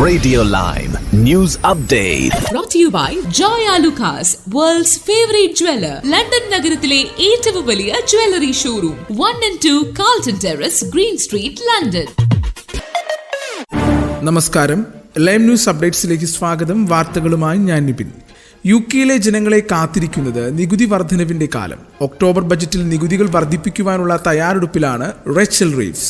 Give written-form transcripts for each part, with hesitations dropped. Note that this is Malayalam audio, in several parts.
Radio Lime News Update. Brought to you by Joy Alucas, world's favorite jeweler. London നഗരത്തിലെ ഏറ്റവും വലിയ jewellery showroom 1 and 2 Carlton Terrace, Green Street, London. നമസ്കാരം, ലൈം ന്യൂസ് അപ്ഡേറ്റ്സിലേക്ക് സ്വാഗതം. വാർത്തകളുമായി ഞാൻ നിപിൻ. യുകെയിലെ ജനങ്ങളെ കാത്തിരിക്കുന്നത് നികുതി വർധനവിന്റെ കാലം. ഒക്ടോബർ ബജറ്റിൽ നികുതികൾ വർദ്ധിപ്പിക്കുവാനുള്ള തയ്യാറെടുപ്പിലാണ് റേച്ചൽ റീവ്സ്.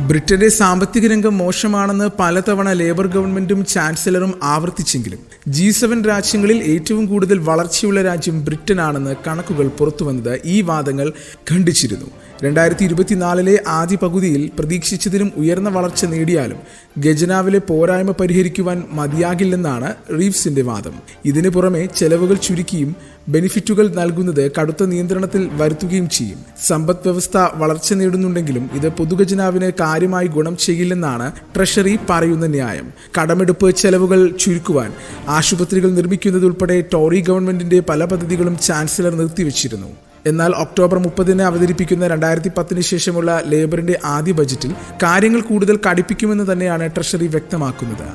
ബ്രിട്ടന്റെ സാമ്പത്തിക രംഗം മോശമാണെന്ന് പലതവണ ലേബർ ഗവൺമെന്റും ചാൻസലറും ആവർത്തിച്ചെങ്കിലും G7 രാജ്യങ്ങളിൽ ഏറ്റവും കൂടുതൽ വളർച്ചയുള്ള രാജ്യം ബ്രിട്ടനാണെന്ന് കണക്കുകൾ പുറത്തുവന്നത് ഈ വാദങ്ങൾ ഖണ്ഡിച്ചിരുന്നു. 2024 ആദ്യ പകുതിയിൽ പ്രതീക്ഷിച്ചതിലും ഉയർന്ന വളർച്ച നേടിയാലും ഖജനാവിലെ പോരായ്മ പരിഹരിക്കുവാൻ മതിയാകില്ലെന്നാണ് റീവ്സിന്റെ വാദം. ഇതിനു പുറമെ ചെലവുകൾ ചുരുക്കിയും ബെനിഫിറ്റുകൾ നൽകുന്നത് കടുത്ത നിയന്ത്രണത്തിൽ വരുത്തുകയും ചെയ്യും. സമ്പദ് വ്യവസ്ഥ വളർച്ച നേടുന്നുണ്ടെങ്കിലും ഇത് പൊതുഖജനാവിന് കാര്യമായി ഗുണം ചെയ്യില്ലെന്നാണ് ട്രഷറി പറയുന്ന ന്യായം. കടമെടുപ്പ് ചെലവുകൾ ചുരുക്കുവാൻ ആശുപത്രികൾ നിർമ്മിക്കുന്നതുൾപ്പെടെ ടോറി ഗവൺമെന്റിന്റെ പല പദ്ധതികളും ചാൻസലർ നിർത്തിവെച്ചിരുന്നു. എന്നാൽ ഒക്ടോബർ 30 അവതരിപ്പിക്കുന്ന 2010 ശേഷമുള്ള ലേബറിന്റെ ആദ്യ ബജറ്റിൽ കാര്യങ്ങൾ കൂടുതൽ കടുപ്പിക്കുമെന്ന് തന്നെയാണ് ട്രഷറി വ്യക്തമാക്കുന്നത്.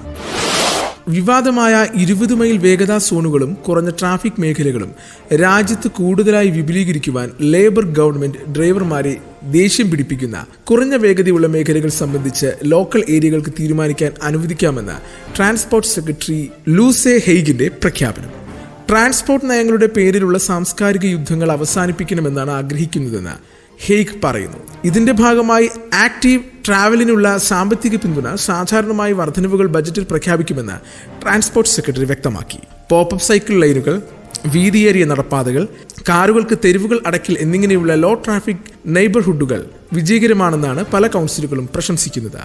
വിവാദമായ 20 മൈൽ വേഗതാ സോണുകളും കുറഞ്ഞ ട്രാഫിക് മേഖലകളും രാജ്യത്ത് കൂടുതലായി വിപുലീകരിക്കുവാൻ ലേബർ ഗവൺമെന്റ് ഡ്രൈവർമാരെ ദേഷ്യം പിടിപ്പിക്കുന്ന കുറഞ്ഞ വേഗതയുള്ള മേഖലകൾ സംബന്ധിച്ച് ലോക്കൽ ഏരിയകൾക്ക് തീരുമാനിക്കാൻ അനുവദിക്കാമെന്ന് ട്രാൻസ്പോർട്ട് സെക്രട്ടറി ലൂസെ ഹെയ്ഗിന്റെ പ്രഖ്യാപനം. ട്രാൻസ്പോർട്ട് നയങ്ങളുടെ പേരിലുള്ള സാംസ്കാരിക യുദ്ധങ്ങൾ അവസാനിപ്പിക്കണമെന്നാണ് ആഗ്രഹിക്കുന്നതെന്ന് ഹെയ്ഗ് പറയുന്നു. ഇതിന്റെ ഭാഗമായി ആക്റ്റീവ് ട്രാവലിനുള്ള സാമ്പത്തിക പിന്തുണ സാധാരണമായി വർധനവുകൾ ബജറ്റിൽ പ്രഖ്യാപിക്കുമെന്ന് ട്രാൻസ്പോർട്ട് സെക്രട്ടറി വ്യക്തമാക്കി. പോപ്പപ്പ് സൈക്കിൾ ലൈനുകൾ, വീതിയേറിയ നടപ്പാതകൾ, കാറുകൾക്ക് തെരുവുകൾ അടയ്ക്കൽ എന്നിങ്ങനെയുള്ള ലോ ട്രാഫിക് നെയ്ബർഹുഡുകൾ വിജയകരമാണെന്നാണ് പല കൗൺസിലുകളും പ്രശംസിക്കുന്നത്.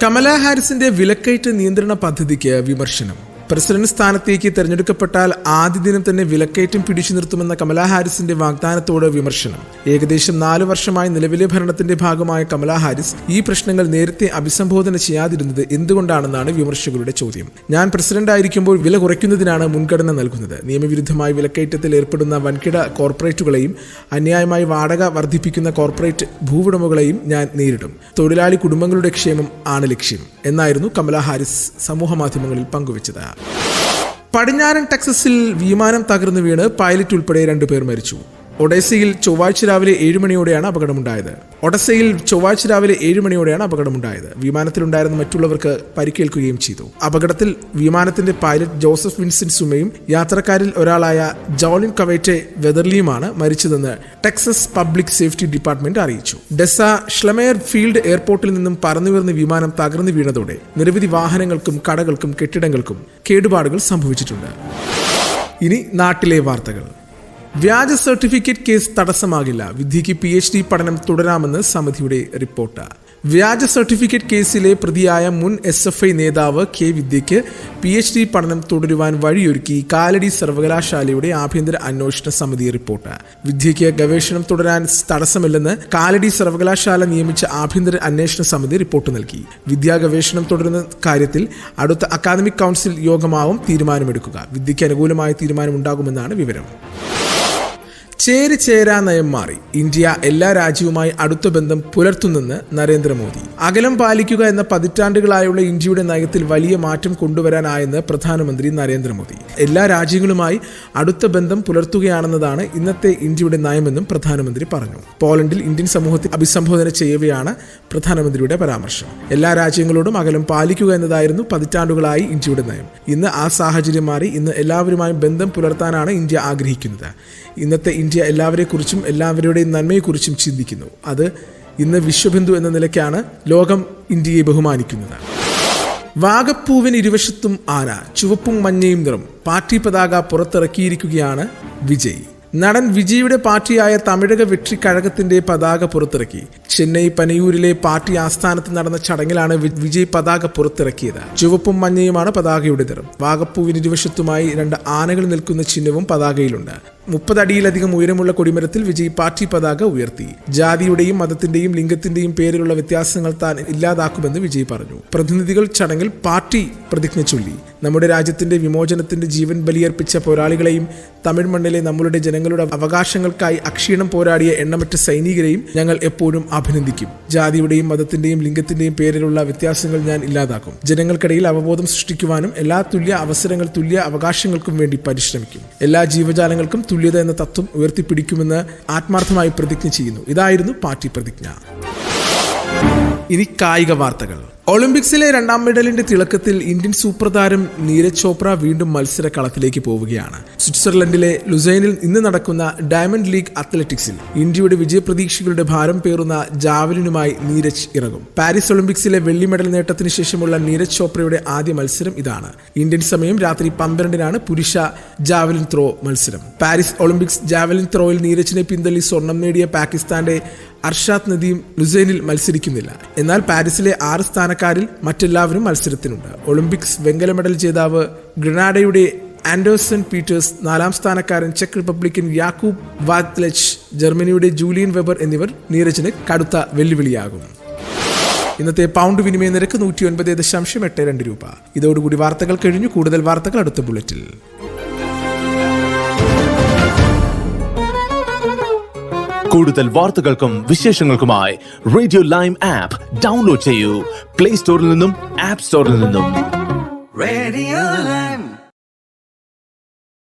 കമലാ ഹാരിസിന്റെ വിലക്കയറ്റ നിയന്ത്രണ പദ്ധതിക്ക് വിമർശനം. പ്രസിഡന്റ് സ്ഥാനത്തേക്ക് തെരഞ്ഞെടുക്കപ്പെട്ടാൽ ആദ്യ ദിനം തന്നെ വിലക്കയറ്റം പിടിച്ചു നിർത്തുമെന്ന കമലാ ഹാരിസിന്റെ വാഗ്ദാനത്തോട് വിമർശനം. ഏകദേശം 4 വർഷമായി നിലവിലെ ഭരണത്തിന്റെ ഭാഗമായ കമലാ ഹാരിസ് ഈ പ്രശ്നങ്ങൾ നേരത്തെ അഭിസംബോധന ചെയ്യാതിരുന്നത് എന്തുകൊണ്ടാണെന്നാണ് വിമർശകരുടെ ചോദ്യം. ഞാൻ പ്രസിഡന്റ് ആയിരിക്കുമ്പോൾ വില കുറയ്ക്കുന്നതിനാണ് മുൻഗണന നൽകുന്നത്. നിയമവിരുദ്ധമായി വിലക്കയറ്റത്തിൽ ഏർപ്പെടുന്ന വൻകിട കോർപ്പറേറ്റുകളെയും അന്യായമായി വാടക വർദ്ധിപ്പിക്കുന്ന കോർപ്പറേറ്റ് ഭൂവുടമകളെയും ഞാൻ നേരിടും. തൊഴിലാളി കുടുംബങ്ങളുടെ ക്ഷേമം ആണ് ലക്ഷ്യം എന്നായിരുന്നു കമലാ ഹാരിസ് സമൂഹമാധ്യമങ്ങളിൽ പങ്കുവച്ചത്. പടിഞ്ഞാറൻ ടെക്സസിൽ വിമാനം തകർന്നു വീണ് പൈലറ്റ് ഉൾപ്പെടെ 2 പേർ മരിച്ചു. ഒഡെസയിൽ ചൊവ്വാഴ്ച രാവിലെ 7 മണിയോടെയാണ് അപകടമുണ്ടായത്. വിമാനത്തിലുണ്ടായിരുന്ന മറ്റുള്ളവർക്ക് പരിക്കേൽക്കുകയും ചെയ്തു. അപകടത്തിൽ വിമാനത്തിന്റെ പൈലറ്റ് ജോസഫ് വിൻസെന്റ് സുമയും യാത്രക്കാരിൽ ഒരാളായ Jolin കവേറ്റെ വെതർലിയുമാണ് മരിച്ചതെന്ന് Texas public safety department അറിയിച്ചു. ഡെസ ഷ്ലമെയർ ഫീൽഡ് എയർപോർട്ടിൽ നിന്നും പറന്നുയർന്ന വിമാനം തകർന്നു വീണതോടെ നിരവധി വാഹനങ്ങൾക്കും കടകൾക്കും കെട്ടിടങ്ങൾക്കും കേടുപാടുകൾ സംഭവിച്ചിട്ടുണ്ട്. ഇനി നാട്ടിലെ വാർത്തകൾ. വ്യാജ സർട്ടിഫിക്കറ്റ് കേസ് തടസ്സമാകില്ല, വിദ്യയ്ക്ക് PhD പഠനം തുടരാമെന്ന് സമിതിയുടെ റിപ്പോർട്ട്. വ്യാജ സർട്ടിഫിക്കറ്റ് കേസിലെ പ്രതിയായ മുൻ SFI നേതാവ് K വിദ്യയ്ക്ക് PhD പഠനം തുടരുവാൻ വഴിയൊരുക്കി കാലടി സർവകലാശാലയുടെ ആഭ്യന്തര അന്വേഷണ സമിതി റിപ്പോർട്ട്. വിദ്യയ്ക്ക് ഗവേഷണം തുടരാൻ തടസ്സമില്ലെന്ന് കാലടി സർവകലാശാല നിയമിച്ച ആഭ്യന്തര അന്വേഷണ സമിതി റിപ്പോർട്ട് നൽകി. വിദ്യാ ഗവേഷണം തുടരുന്ന കാര്യത്തിൽ അടുത്ത അക്കാദമിക് കൗൺസിൽ യോഗമാവും തീരുമാനമെടുക്കുക. വിദ്യയ്ക്ക് അനുകൂലമായ തീരുമാനമുണ്ടാകുമെന്നാണ് വിവരം. ചേരാ നയം മാറി. ഇന്ത്യ എല്ലാ രാജ്യവുമായി അടുത്ത ബന്ധം പുലർത്തുന്നെന്ന് നരേന്ദ്രമോദി. അകലം പാലിക്കുക എന്ന പതിറ്റാണ്ടുകളായുള്ള ഇന്ത്യയുടെ നയത്തിൽ വലിയ മാറ്റം കൊണ്ടുവരാനായെന്ന് പ്രധാനമന്ത്രി നരേന്ദ്രമോദി. എല്ലാ രാജ്യങ്ങളുമായി അടുത്ത ബന്ധം പുലർത്തുകയാണെന്നതാണ് ഇന്നത്തെ ഇന്ത്യയുടെ നയമെന്നും പ്രധാനമന്ത്രി പറഞ്ഞു. പോളണ്ടിൽ ഇന്ത്യൻ സമൂഹത്തെ അഭിസംബോധന ചെയ്യവെയാണ് പ്രധാനമന്ത്രിയുടെ പരാമർശം. എല്ലാ രാജ്യങ്ങളോടും അകലം പാലിക്കുക എന്നതായിരുന്നു പതിറ്റാണ്ടുകളായി ഇന്ത്യയുടെ നയം. ഇന്ന് ആ സാഹചര്യം മാറി. ഇന്ന് എല്ലാവരുമായും ബന്ധം പുലർത്താനാണ് ഇന്ത്യ ആഗ്രഹിക്കുന്നത്. ഇന്നത്തെ ഇന്ത്യ എല്ലാവരെക്കുറിച്ചും എല്ലാവരുടെയും നന്മയെക്കുറിച്ചും ചിന്തിക്കുന്നു. അത് ഇന്ന് വിശ്വബന്ധു എന്ന നിലയ്ക്കാണ് ലോകം ഇന്ത്യയെ ബഹുമാനിക്കുന്നത്. വാഗപ്പൂവിന് ഇരുവശത്തും ആന, ചുവപ്പും മഞ്ഞയും നിറം. പാർട്ടി പതാക പുറത്തിറക്കിയിരിക്കുകയാണ് വിജയ്. നടൻ വിജയുടെ പാർട്ടിയായ തമിഴക വെട്രി കഴകത്തിന്റെ പതാക പുറത്തിറക്കി. ചെന്നൈ പനയൂരിലെ പാർട്ടി ആസ്ഥാനത്ത് നടന്ന ചടങ്ങിലാണ് വിജയ് പതാക പുറത്തിറക്കിയത്. ചുവപ്പും മഞ്ഞയുമാണ് പതാകയുടെ നിറം. വാഗപ്പൂവിന് ഇരുവശത്തുമായി 2 ആനകൾ നിൽക്കുന്ന ചിഹ്നവും പതാകയിലുണ്ട്. 30 അടിയിലധികം ഉയരമുള്ള കൊടിമരത്തിൽ വിജയ് പാർട്ടി പതാക ഉയർത്തി. ജാതിയുടെയും മതത്തിന്റെയും ലിംഗത്തിന്റെയും പേരിലുള്ള വ്യത്യാസങ്ങൾ താൻ ഇല്ലാതാക്കുമെന്ന് വിജയ് പറഞ്ഞു. പ്രതിനിധികൾ ചടങ്ങിൽ പാർട്ടി പ്രതിജ്ഞ ചൊല്ലി. നമ്മുടെ രാജ്യത്തിന്റെ വിമോചനത്തിന്റെ ജീവൻ ബലിയർപ്പിച്ച പോരാളികളെയും തമിഴ് മണ്ണിലെ നമ്മളുടെ ജനങ്ങളുടെ അവകാശങ്ങൾക്കായി അക്ഷീണം പോരാടിയ എണ്ണമറ്റ സൈനികരെയും ഞങ്ങൾ എപ്പോഴും അഭിനന്ദിക്കും. ജാതിയുടെയും മതത്തിന്റെയും ലിംഗത്തിന്റെയും പേരിലുള്ള വ്യത്യാസങ്ങൾ ഞാൻ ഇല്ലാതാക്കും. ജനങ്ങൾക്കിടയിൽ അവബോധം സൃഷ്ടിക്കുവാനും എല്ലാ തുല്യ അവസരങ്ങൾ തുല്യ അവകാശങ്ങൾക്കും വേണ്ടി പരിശ്രമിക്കും. എല്ലാ ജീവജാലങ്ങൾക്കും തുല്യത എന്ന തത്വം ഉയർത്തിപ്പിടിക്കുമെന്ന് ആത്മാർത്ഥമായി പ്രതിജ്ഞ ചെയ്യുന്നു. ഇതായിരുന്നു പാർട്ടി പ്രതിജ്ഞ. ഇനി കായിക വാർത്തകൾ. ഒളിമ്പിക്സിലെ 2ാം മെഡലിന്റെ തിളക്കത്തിൽ ഇന്ത്യൻ സൂപ്പർ താരം നീരജ് ചോപ്ര വീണ്ടും മത്സര കളത്തിലേക്ക് പോവുകയാണ്. സ്വിറ്റ്സർലൻഡിലെ ലുസൈനിൽ ഇന്ന് നടക്കുന്ന ഡയമണ്ട് ലീഗ് അത്ലറ്റിക്സിൽ ഇന്ത്യയുടെ വിജയപ്രതീക്ഷകളുടെ ഭാരം പേറുന്ന ജാവലിനുമായി നീരജ് ഇറങ്ങും. പാരീസ് ഒളിമ്പിക്സിലെ വെള്ളി മെഡൽ നേട്ടത്തിന് ശേഷമുള്ള നീരജ് ചോപ്രയുടെ ആദ്യ മത്സരം ഇതാണ്. ഇന്ത്യൻ സമയം രാത്രി 12-നാണ് പുരുഷ ജാവലിൻ ത്രോ മത്സരം. പാരീസ് ഒളിമ്പിക്സ് ജാവലിൻ ത്രോയിൽ നീരജിനെ പിന്തള്ളി സ്വർണം നേടിയ പാകിസ്ഥാന്റെ അർഷാദ് നദീം ലുസൈനിൽ മത്സരിക്കുന്നില്ല. എന്നാൽ പാരീസിലെ 6 സ്ഥാനക്കാരിൽ മറ്റെല്ലാവരും മത്സരത്തിനുണ്ട്. ഒളിമ്പിക്സ് വെങ്കല മെഡൽ ജേതാവ് ഗ്രനാഡയുടെ ആൻഡേഴ്സൺ പീറ്റേഴ്സ്, 4ാം സ്ഥാനക്കാരൻ ചെക്ക് റിപ്പബ്ലിക്കൻ യാക്കൂബ് വാത്ലെച്ച്, ജർമ്മനിയുടെ ജൂലിയൻ വെബർ എന്നിവർ നീരജിന് കടുത്ത വെല്ലുവിളിയാകും. ഇന്നത്തെ പൗണ്ട് വിനിമയ നിരക്ക് 109.82 രൂപ. ഇതോടുകൂടി വാർത്തകൾ കഴിഞ്ഞു. കൂടുതൽ വാർത്തകൾ അടുത്ത ബുള്ളറ്റിൽ. കൂടുതൽ വാർത്തകൾക്കും വിശേഷങ്ങൾക്കുമായി റേഡിയോ ലൈം ആപ്പ് ഡൗൺലോഡ് ചെയ്യൂ. പ്ലേ സ്റ്റോറിൽ നിന്നും ആപ്പ് സ്റ്റോറിൽ നിന്നും. Radio Lime.